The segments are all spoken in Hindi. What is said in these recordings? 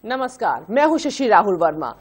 नमस्कार, मैं हूं शशि राहुल वर्मा।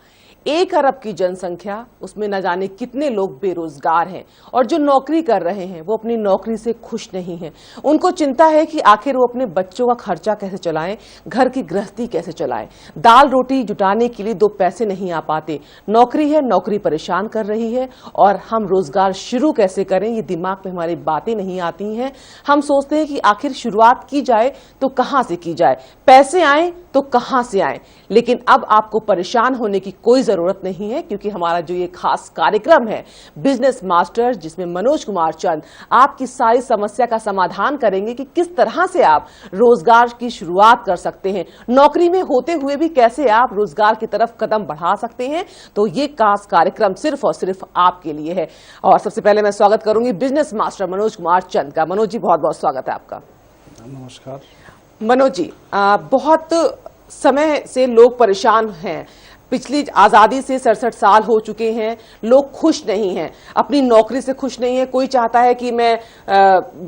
1 अरब की जनसंख्या, उसमें न जाने कितने लोग बेरोजगार हैं और जो नौकरी कर रहे हैं वो अपनी नौकरी से खुश नहीं हैं। उनको चिंता है कि आखिर वो अपने बच्चों का खर्चा कैसे चलाएं, घर की गृहस्थी कैसे चलाएं। दाल रोटी जुटाने के लिए 2 पैसे नहीं आ पाते। नौकरी है, नौकरी परेशान कर रही है और हम रोजगार शुरू कैसे करें, ये दिमाग में हमारी बातें नहीं आती हैं। हम सोचते हैं कि आखिर शुरुआत की जाए तो कहां से की जाए, पैसे आए तो कहां से आए। लेकिन अब आपको परेशान होने की कोई जरूरत नहीं है, क्योंकि हमारा जो ये खास कार्यक्रम है बिजनेस मास्टर, जिसमें मनोज कुमार चंद आपकी सारी समस्या का समाधान करेंगे कि किस तरह से आप रोजगार की शुरुआत कर सकते हैं, नौकरी में होते हुए भी कैसे आप रोजगार की तरफ कदम बढ़ा सकते हैं। तो ये खास कार्यक्रम सिर्फ और सिर्फ आपके लिए है। और सबसे पहले मैं स्वागत करूंगी बिजनेस मास्टर मनोज कुमार चंद का। मनोज जी, बहुत बहुत स्वागत है आपका। नमस्कार मनोज जी, बहुत समय से लोग परेशान हैं। पिछली आजादी से 67 साल हो चुके हैं, लोग खुश नहीं हैं, अपनी नौकरी से खुश नहीं है। कोई चाहता है कि मैं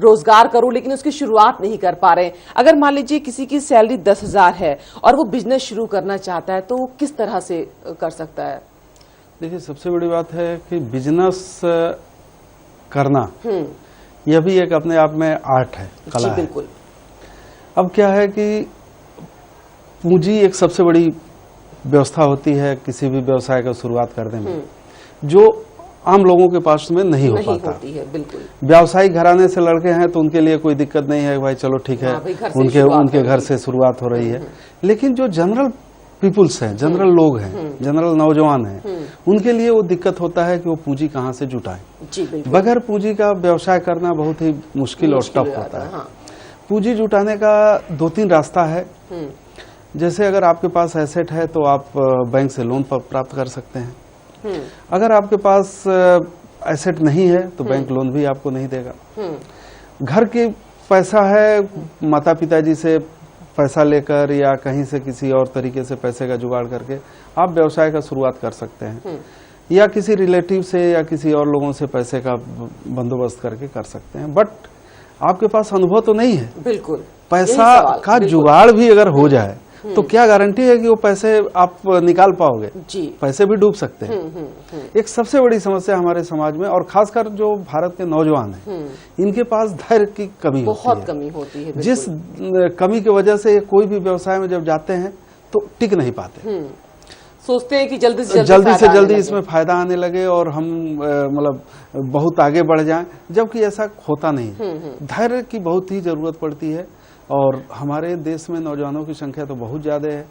रोजगार करूं, लेकिन उसकी शुरुआत नहीं कर पा रहे हैं। अगर मान लीजिए किसी की सैलरी 10,000 है और वो बिजनेस शुरू करना चाहता है, तो वो किस तरह से कर सकता है? देखिए, सबसे बड़ी बात है कि बिजनेस करना यह भी एक अपने आप में आर्ट है, कला है। बिल्कुल। अब क्या है कि पूंजी एक सबसे बड़ी व्यवस्था होती है किसी भी व्यवसाय का शुरुआत करने में, जो आम लोगों के पास में नहीं हो पाता। होती है, बिल्कुल। व्यावसायिक घराने से लड़के हैं तो उनके लिए कोई दिक्कत नहीं है, भाई चलो ठीक है, उनके घर से शुरुआत हो रही है। लेकिन जो जनरल पीपुल्स हैं, जनरल लोग हैं, जनरल नौजवान हैं, उनके लिए वो दिक्कत होता है कि वो पूंजी कहाँ से जुटाएं। बगैर पूंजी का व्यवसाय करना बहुत ही मुश्किल और टफ होता है। पूंजी जुटाने का 2-3 रास्ता है। जैसे अगर आपके पास एसेट है तो आप बैंक से लोन प्राप्त कर सकते हैं। अगर आपके पास एसेट नहीं है तो बैंक लोन भी आपको नहीं देगा। घर के पैसा है, माता पिताजी से पैसा लेकर या कहीं से किसी और तरीके से पैसे का जुगाड़ करके आप व्यवसाय का शुरुआत कर सकते हैं, या किसी रिलेटिव से या किसी और लोगों से पैसे का बंदोबस्त करके कर सकते हैं। बट आपके पास अनुभव तो नहीं है। बिल्कुल। पैसा का जुगाड़ भी अगर हो जाए तो क्या गारंटी है कि वो पैसे आप निकाल पाओगे? जी। पैसे भी डूब सकते हैं। एक सबसे बड़ी समस्या हमारे समाज में, और खासकर जो भारत के नौजवान हैं, इनके पास धैर्य की कमी बहुत कमी होती है। जिस कमी की वजह से कोई भी व्यवसाय में जब जाते हैं तो टिक नहीं पाते। सोचते हैं कि जल्दी से जल्दी इसमें फायदा आने लगे और हम मतलब बहुत आगे बढ़ जाएं, जबकि ऐसा होता नहीं है। धैर्य की बहुत ही जरूरत पड़ती है, और हमारे देश में नौजवानों की संख्या तो बहुत ज्यादा है,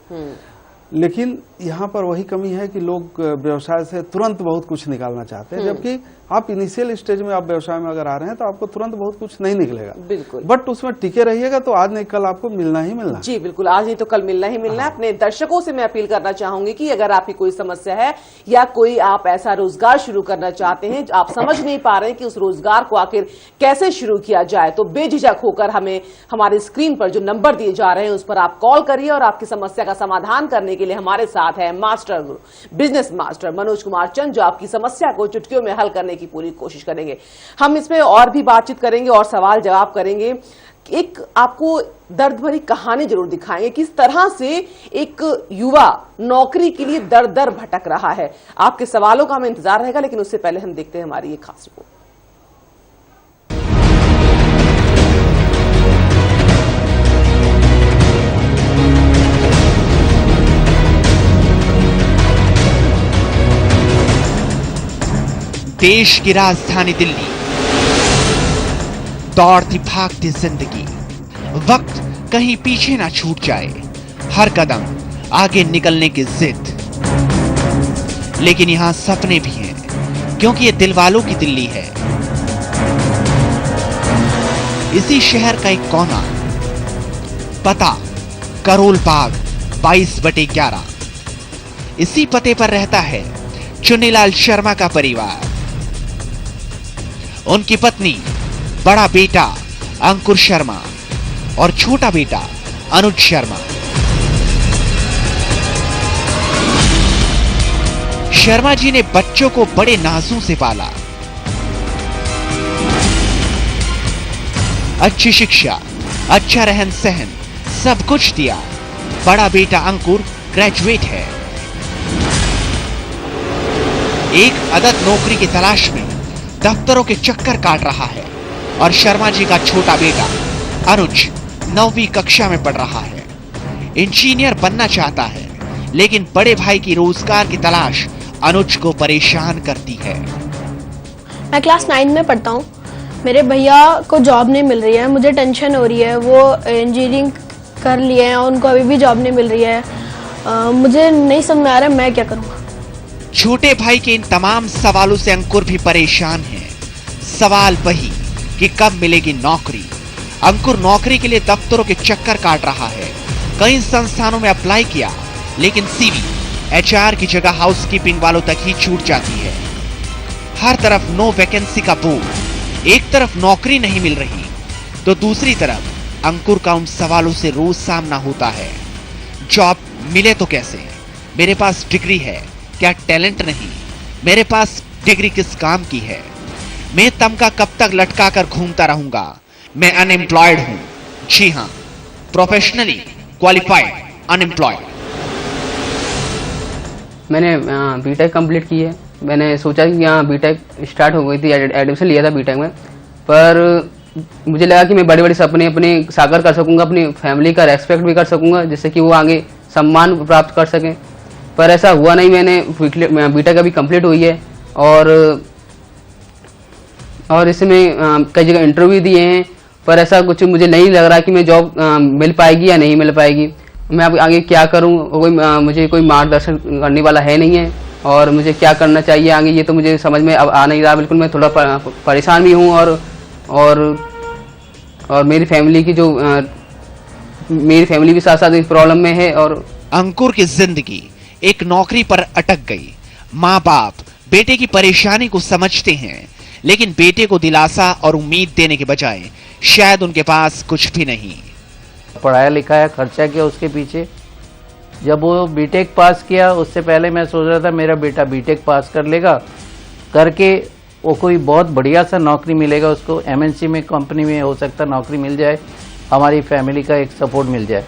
लेकिन यहाँ पर वही कमी है कि लोग व्यवसाय से तुरंत बहुत कुछ निकालना चाहते हैं। जबकि आप इनिशियल स्टेज में आप व्यवसाय में अगर आ रहे हैं तो आपको तुरंत बहुत कुछ नहीं निकलेगा। बिल्कुल। बट उसमें टिके रहिएगा तो आज नहीं कल आपको मिलना ही मिलना। जी बिल्कुल, आज नहीं तो कल मिलना ही मिलना है। अपने दर्शकों से मैं अपील करना चाहूंगी कि अगर आपकी कोई समस्या है या कोई आप ऐसा रोजगार शुरू करना चाहते हैं, आप समझ नहीं पा रहे हैं कि उस रोजगार को आखिर कैसे शुरू किया जाए, तो बेझिझक होकर हमें हमारे स्क्रीन पर जो नंबर दिए जा रहे हैं उस पर आप कॉल करिए और आपकी समस्या का समाधान करने के लिए हमारे साथ है master, business master Manoj Kumar Chand, जो आपकी समस्या को चुटकियों में हल करने की पूरी कोशिश करेंगे। हम इसमें और भी बातचीत करेंगे और सवाल जवाब करेंगे। एक आपको दर्द भरी कहानी जरूर दिखाएंगे, किस तरह से एक युवा नौकरी के लिए दर दर भटक रहा है। आपके सवालों का हमें इंतजार रहेगा, लेकिन उससे पहले हम देखते हैं हमारी ये खास रिपोर्ट। देश की राजधानी दिल्ली, दौड़ती भागती जिंदगी, वक्त कहीं पीछे ना छूट जाए, हर कदम आगे निकलने की जिद। लेकिन यहां सपने भी हैं, क्योंकि ये दिल वालों की दिल्ली है। इसी शहर का एक कोना, पता करोल बाग 22/11। इसी पते पर रहता है चुन्नीलाल शर्मा का परिवार। उनकी पत्नी, बड़ा बेटा अंकुर शर्मा और छोटा बेटा अनुज शर्मा। शर्मा जी ने बच्चों को बड़े नाजों से पाला। अच्छी शिक्षा, अच्छा रहन सहन सब कुछ दिया। बड़ा बेटा अंकुर ग्रेजुएट है। एक अदद नौकरी की तलाश में दफ्तरों के चक्कर काट रहा है और शर्मा जी का छोटा बेटा अनुज 9वीं कक्षा में पढ़ रहा है। इंजीनियर बनना चाहता है, लेकिन बड़े भाई की रोजगार की तलाश अनुज को परेशान करती है। मैं क्लास 9 में पढ़ता हूँ। मेरे भैया को जॉब नहीं मिल रही है, मुझे टेंशन हो रही है। वो इंजीनियरिंग कर लिए हैं और उनको अभी भी जॉब नहीं मिल रही है। मुझे नहीं समझ में आ रहा है मैं क्या करूँगा। छोटे भाई के इन तमाम सवालों से अंकुर भी परेशान है। सवाल वही कि कब मिलेगी नौकरी। अंकुर नौकरी के लिए दफ्तरों के चक्कर काट रहा है। कई संस्थानों में अप्लाई किया, लेकिन सीवी एचआर की जगह हाउसकीपिंग वालों तक ही छूट जाती है। हर तरफ नो वैकेंसी का बोर्ड। एक तरफ नौकरी नहीं मिल रही, तो दूसरी तरफ अंकुर का उन सवालों से रोज सामना होता है। जॉब मिले तो कैसे? मेरे पास डिग्री है, क्या टैलेंट नहीं? मेरे पास डिग्री किस काम की है? मैं तमगा कब तक लटका कर घूमता रहूंगा? मैं अनएम्प्लॉयड हूं। जी हां, प्रोफेशनली क्वालिफाइड अनएम्प्लॉयड। मैंने बीटेक कंप्लीट की है। मैंने सोचा कि यहाँ बीटेक स्टार्ट हो गई थी, एडमिशन लिया था बीटेक में, पर मुझे लगा कि मैं बड़े बड़े सपने अपने साकार कर सकूंगा, अपनी फैमिली का रेस्पेक्ट भी कर सकूंगा, जिससे कि वो आगे सम्मान प्राप्त कर सकें। पर ऐसा हुआ नहीं। मैंने बीटेक अभी कंप्लीट हुई है और इसमें कई जगह इंटरव्यू दिए हैं, पर ऐसा कुछ मुझे नहीं लग रहा कि मैं जॉब मिल पाएगी या नहीं मिल पाएगी। मैं अब आगे क्या करूं, मुझे कोई मार्गदर्शन करने वाला है नहीं है, और मुझे क्या करना चाहिए आगे ये तो मुझे समझ में अब आ नहीं रहा। बिल्कुल मैं थोड़ा परेशान भी हूं और मेरी फैमिली की जो मेरी फैमिली भी साथ साथ इस प्रॉब्लम में है। और अंकुर की जिंदगी एक नौकरी पर अटक गई। माँ बाप बेटे की परेशानी को समझते हैं, लेकिन बेटे को दिलासा और उम्मीद देने के बजाय शायद उनके पास कुछ भी नहीं। पढ़ाया लिखाया, खर्चा किया उसके पीछे। जब वो बीटेक पास किया, उससे पहले मैं सोच रहा था मेरा बेटा बीटेक पास कर लेगा, करके वो कोई बहुत बढ़िया सा नौकरी मिलेगा उसको, एमएनसी में कंपनी में हो सकता नौकरी मिल जाए, हमारी फैमिली का एक सपोर्ट मिल जाए।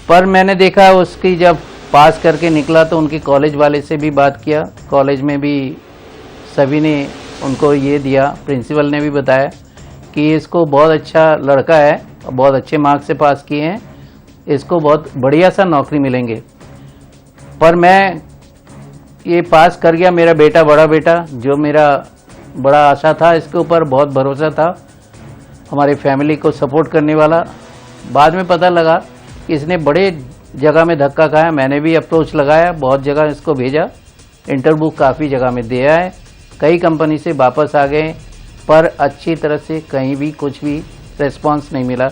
पर मैंने देखा उसकी जब पास करके निकला तो उनके कॉलेज वाले से भी बात किया, कॉलेज में भी सभी ने उनको ये दिया, प्रिंसिपल ने भी बताया कि इसको बहुत अच्छा लड़का है, बहुत अच्छे मार्क्स से पास किए हैं, इसको बहुत बढ़िया सा नौकरी मिलेंगे। पर मैं ये पास कर गया, मेरा बेटा, बड़ा बेटा, जो मेरा बड़ा आशा था, इसके ऊपर बहुत भरोसा था, हमारी फैमिली को सपोर्ट करने वाला। बाद में पता लगा कि इसने बड़े जगह में धक्का खाया। मैंने भी अप्रोच लगाया, बहुत जगह इसको भेजा, इंटरव्यू काफ़ी जगह में दिया है, कई कंपनी से वापस आ गए, पर अच्छी तरह से कहीं भी कुछ भी रिस्पॉन्स नहीं मिला।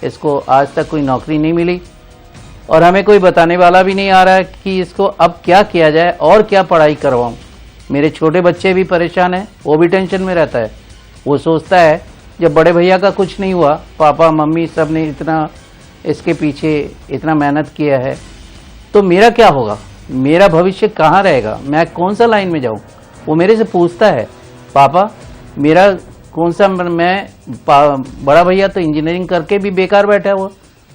इसको आज तक कोई नौकरी नहीं मिली और हमें कोई बताने वाला भी नहीं आ रहा है कि इसको अब क्या किया जाए और क्या पढ़ाई करवाऊं। मेरे छोटे बच्चे भी परेशान हैं, वो भी टेंशन में रहता है। वो सोचता है जब बड़े भैया का कुछ नहीं हुआ, पापा मम्मी सब ने इतना इसके पीछे इतना मेहनत किया है, तो मेरा क्या होगा, मेरा भविष्य कहाँ रहेगा, मैं कौन सा लाइन में जाऊँ। वो मेरे से पूछता है, पापा मेरा कौन सा, मैं बड़ा भैया तो इंजीनियरिंग करके भी बेकार बैठा हुआ,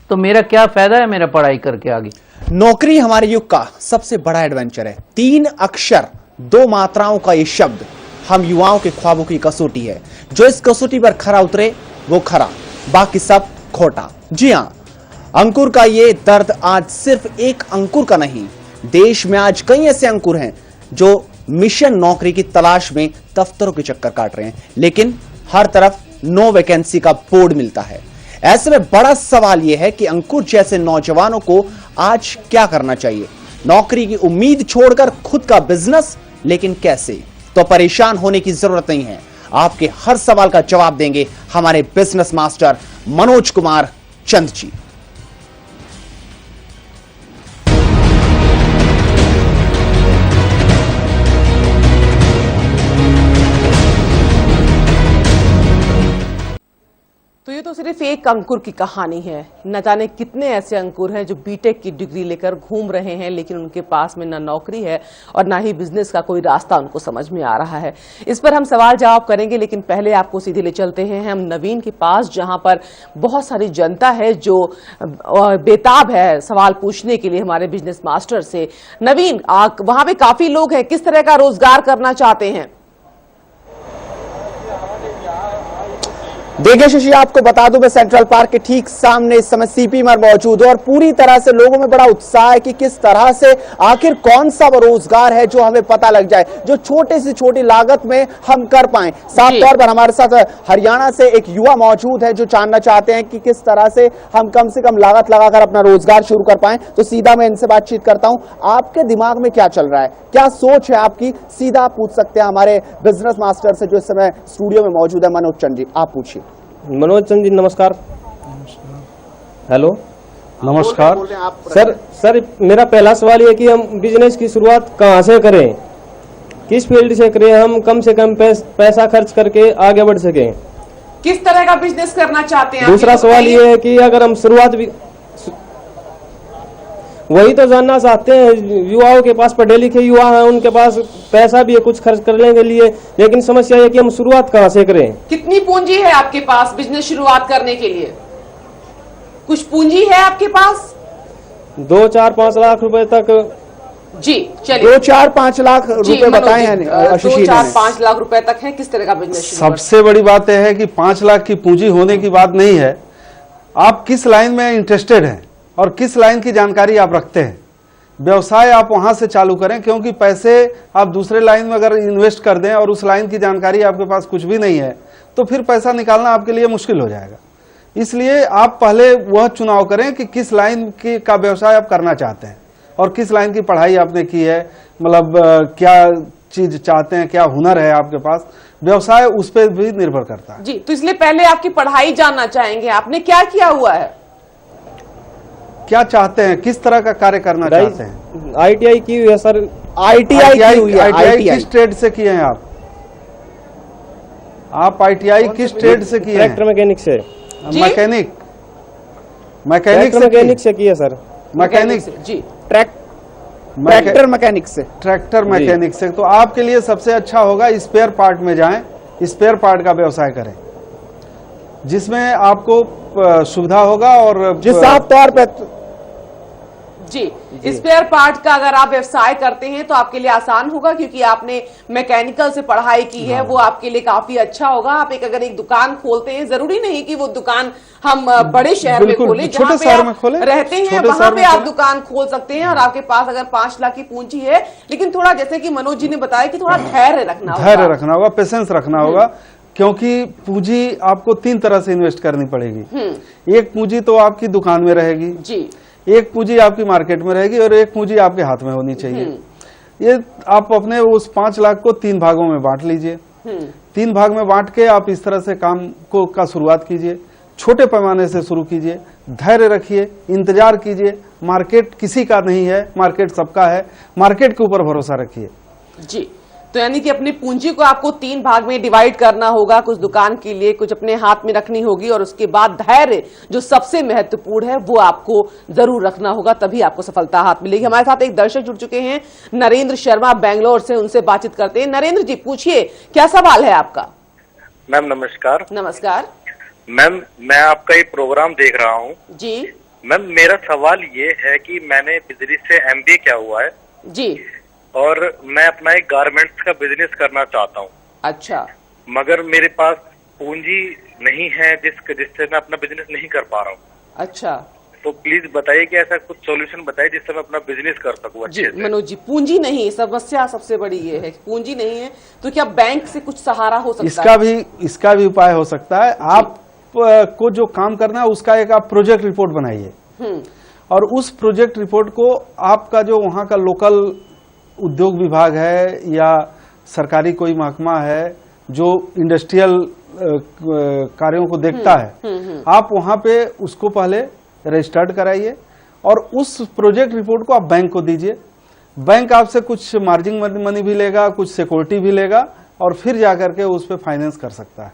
तो मेरा क्या फायदा है मेरा पढ़ाई करके आगे। नौकरी हमारे युग का सबसे बड़ा एडवेंचर है। 3 अक्षर 2 मात्राओं का ये शब्द हम युवाओं के ख्वाबों की कसौटी है। जो इस कसौटी पर खरा उतरे वो खरा, बाकी सब खोटा। जी हाँ, अंकुर का ये दर्द आज सिर्फ एक अंकुर का नहीं, देश में आज कई ऐसे अंकुर हैं जो मिशन नौकरी की तलाश में दफ्तरों के चक्कर काट रहे हैं, लेकिन हर तरफ नो वैकेंसी का बोर्ड मिलता है। ऐसे में बड़ा सवाल यह है कि अंकुर जैसे नौजवानों को आज क्या करना चाहिए। नौकरी की उम्मीद छोड़कर खुद का बिजनेस, लेकिन कैसे? तो परेशान होने की जरूरत नहीं है, आपके हर सवाल का जवाब देंगे हमारे बिजनेस मास्टर मनोज कुमार चंद जी। तो ये तो तो सिर्फ एक अंकुर की कहानी है। न जाने कितने ऐसे अंकुर हैं जो बीटेक की डिग्री लेकर घूम रहे हैं, लेकिन उनके पास में न नौकरी है और न ही बिजनेस का कोई रास्ता उनको समझ में आ रहा है। इस पर हम सवाल जवाब करेंगे, लेकिन पहले आपको सीधे ले चलते हैं हम नवीन के पास, जहां पर बहुत सारी जनता है जो बेताब है सवाल पूछने के लिए हमारे बिजनेस मास्टर से। नवीन, वहां पे काफी लोग हैं, किस तरह का रोजगार करना चाहते हैं? देखिए शशि, आपको बता दूं मैं सेंट्रल पार्क के ठीक सामने इस समय सीपी में मौजूद हूं और पूरी तरह से लोगों में बड़ा उत्साह है कि किस तरह से आखिर कौन सा वो रोजगार है जो हमें पता लग जाए, जो छोटे से छोटी लागत में हम कर पाएं। साफ तौर पर हमारे साथ हरियाणा से एक युवा मौजूद है जो जानना चाहते हैं कि किस तरह से हम कम से कम लागत लगाकर अपना रोजगार शुरू कर पाएं। तो सीधा मैं इनसे बातचीत करता हूं, आपके दिमाग में क्या चल रहा है, क्या सोच है आपकी? सीधा पूछ सकते हैं हमारे बिजनेस मास्टर से जो इस समय स्टूडियो में मौजूद है, मनोज चंद जी, आप पूछिए। मनोज चंद जी नमस्कार। हेलो नमस्कार सर, मेरा पहला सवाल ये कि हम बिजनेस की शुरुआत कहाँ से करें, किस फील्ड से करें, हम कम से कम पैसा खर्च करके आगे बढ़ सकें, किस तरह का बिजनेस करना चाहते हैं? दूसरा सवाल ये है कि अगर हम शुरुआत भी वही तो जानना चाहते हैं, युवाओं के पास पढ़े लिखे युवा हैं, उनके पास पैसा भी है कुछ खर्च करने के लिए, लेकिन समस्या है कि हम शुरुआत कहाँ से करें। कितनी पूंजी है आपके पास बिजनेस शुरुआत करने के लिए? कुछ पूंजी है आपके पास? 2-4-5 लाख रुपए तक। जी चलिए, 2-4-5 लाख रुपए बताए हैं 2-4-5 लाख रुपए तक है। किस तरह का बिजनेस? सबसे बड़ी बात यह है कि 5 लाख की पूंजी होने की बात नहीं है, आप किस लाइन में इंटरेस्टेड हैं और किस लाइन की जानकारी आप रखते हैं। व्यवसाय आप वहां से चालू करें, क्योंकि पैसे आप दूसरे लाइन में अगर इन्वेस्ट कर दें और उस लाइन की जानकारी आपके पास कुछ भी नहीं है तो फिर पैसा निकालना आपके लिए मुश्किल हो जाएगा। इसलिए आप पहले वह चुनाव करें कि किस लाइन का व्यवसाय आप करना चाहते हैं और किस लाइन की पढ़ाई आपने की है, मतलब क्या चीज चाहते हैं, क्या हुनर है आपके पास। व्यवसाय उस पर भी निर्भर करता है। जी, तो इसलिए पहले आपकी पढ़ाई जानना चाहेंगे, आपने क्या किया हुआ है, क्या चाहते हैं, किस तरह का कार्य करना चाहते हैं? ITI की हुई है सर। ITI किस ट्रेड से किए हैं आप ITI किस ट्रेड से किए हैं? ट्रैक्टर मैकेनिक से। मैकेनिक से किया सर। मैकेनिक जी, ट्रैक्टर मैकेनिक से। ट्रैक्टर मैकेनिक से तो आपके लिए सबसे अच्छा होगा स्पेयर पार्ट में जाएं, स्पेयर पार्ट का व्यवसाय करें जिसमें आपको सुविधा होगा। और जिस साफ तौर पे जी, स्पेयर पार्ट का अगर आप व्यवसाय करते हैं तो आपके लिए आसान होगा, क्योंकि आपने मैकेनिकल से पढ़ाई की है, वो आपके लिए काफी अच्छा होगा। आप अगर एक दुकान खोलते हैं, जरूरी नहीं कि वो दुकान हम बड़े शहर में खोलें, छोटे शहर में खोलें, रहते हैं वहां पे आप दुकान खोल सकते हैं। और आपके पास अगर 5 लाख की पूंजी है, लेकिन थोड़ा जैसे कि मनोज जी ने बताया कि थोड़ा धैर्य रखना होगा, पेशेंस रखना होगा, क्योंकि पूंजी आपको 3 तरह से इन्वेस्ट करनी पड़ेगी। एक पूंजी तो आपकी दुकान में रहेगी जी, एक पूंजी आपकी मार्केट में रहेगी और एक पूंजी आपके हाथ में होनी चाहिए। ये आप अपने उस 5 लाख को 3 भागों में बांट लीजिए। 3 भाग में बांट के आप इस तरह से काम का शुरुआत कीजिए, छोटे पैमाने से शुरू कीजिए, धैर्य रखिए, इंतजार कीजिए। मार्केट किसी का नहीं है, मार्केट सबका है, मार्केट के ऊपर भरोसा रखिए। जी, तो यानी कि अपनी पूंजी को आपको 3 भाग में डिवाइड करना होगा, कुछ दुकान के लिए, कुछ अपने हाथ में रखनी होगी, और उसके बाद धैर्य जो सबसे महत्वपूर्ण है वो आपको जरूर रखना होगा, तभी आपको सफलता हाथ मिलेगी। हमारे साथ एक दर्शक जुड़ चुके हैं, नरेंद्र शर्मा बेंगलोर से, उनसे बातचीत करते हैं। नरेंद्र जी पूछिए, क्या सवाल है आपका? मैम नमस्कार। नमस्कार मैम, मैं आपका ये प्रोग्राम देख रहा हूँ जी। मैम मेरा सवाल ये है कि मैंने बिजनेस से MBA किया हुआ है जी, और मैं अपना एक गारमेंट्स का बिजनेस करना चाहता हूँ। अच्छा, मगर मेरे पास पूंजी नहीं है जिससे मैं अपना बिजनेस नहीं कर पा रहा हूँ। अच्छा, तो प्लीज बताइए कि ऐसा कुछ सॉल्यूशन बताइए जिससे मैं अपना बिजनेस कर सकूँ अच्छे से। मनोज जी, पूंजी नहीं, समस्या सबसे बड़ी ये है, पूंजी नहीं है, तो क्या बैंक से कुछ सहारा हो सकता है? इसका भी उपाय हो सकता है। आप को जो काम करना है उसका एक आप प्रोजेक्ट रिपोर्ट बनाइए, और उस प्रोजेक्ट रिपोर्ट को आपका जो वहाँ का लोकल उद्योग विभाग है या सरकारी कोई महकमा है जो इंडस्ट्रियल कार्यों को देखता है, आप वहां पे उसको पहले रजिस्टर्ड कराइए और उस प्रोजेक्ट रिपोर्ट को आप बैंक को दीजिए। बैंक आपसे कुछ मार्जिन मनी भी लेगा, कुछ सिक्योरिटी भी लेगा, और फिर जाकर के उस पे फाइनेंस कर सकता है।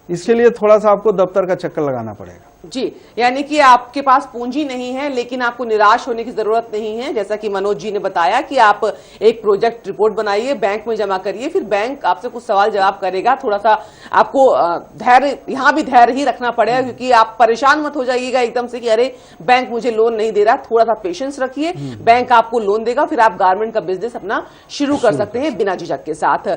इसके लिए थोड़ा सा आपको दफ्तर का चक्कर लगाना पड़ेगा। जी, यानी कि आपके पास पूंजी नहीं है, लेकिन आपको निराश होने की जरूरत नहीं है। जैसा कि मनोज जी ने बताया कि आप एक प्रोजेक्ट रिपोर्ट बनाइए, बैंक में जमा करिए, फिर बैंक आपसे कुछ सवाल जवाब करेगा। थोड़ा सा आपको धैर्य, यहाँ भी धैर्य ही रखना पड़ेगा, क्योंकि आप परेशान मत हो जाइएगा एकदम से कि अरे बैंक मुझे लोन नहीं दे रहा। थोड़ा सा पेशेंस रखिए, बैंक आपको लोन देगा, फिर आप गारमेंट का बिजनेस अपना शुरू कर सकते हैं बिना झिझक के साथ।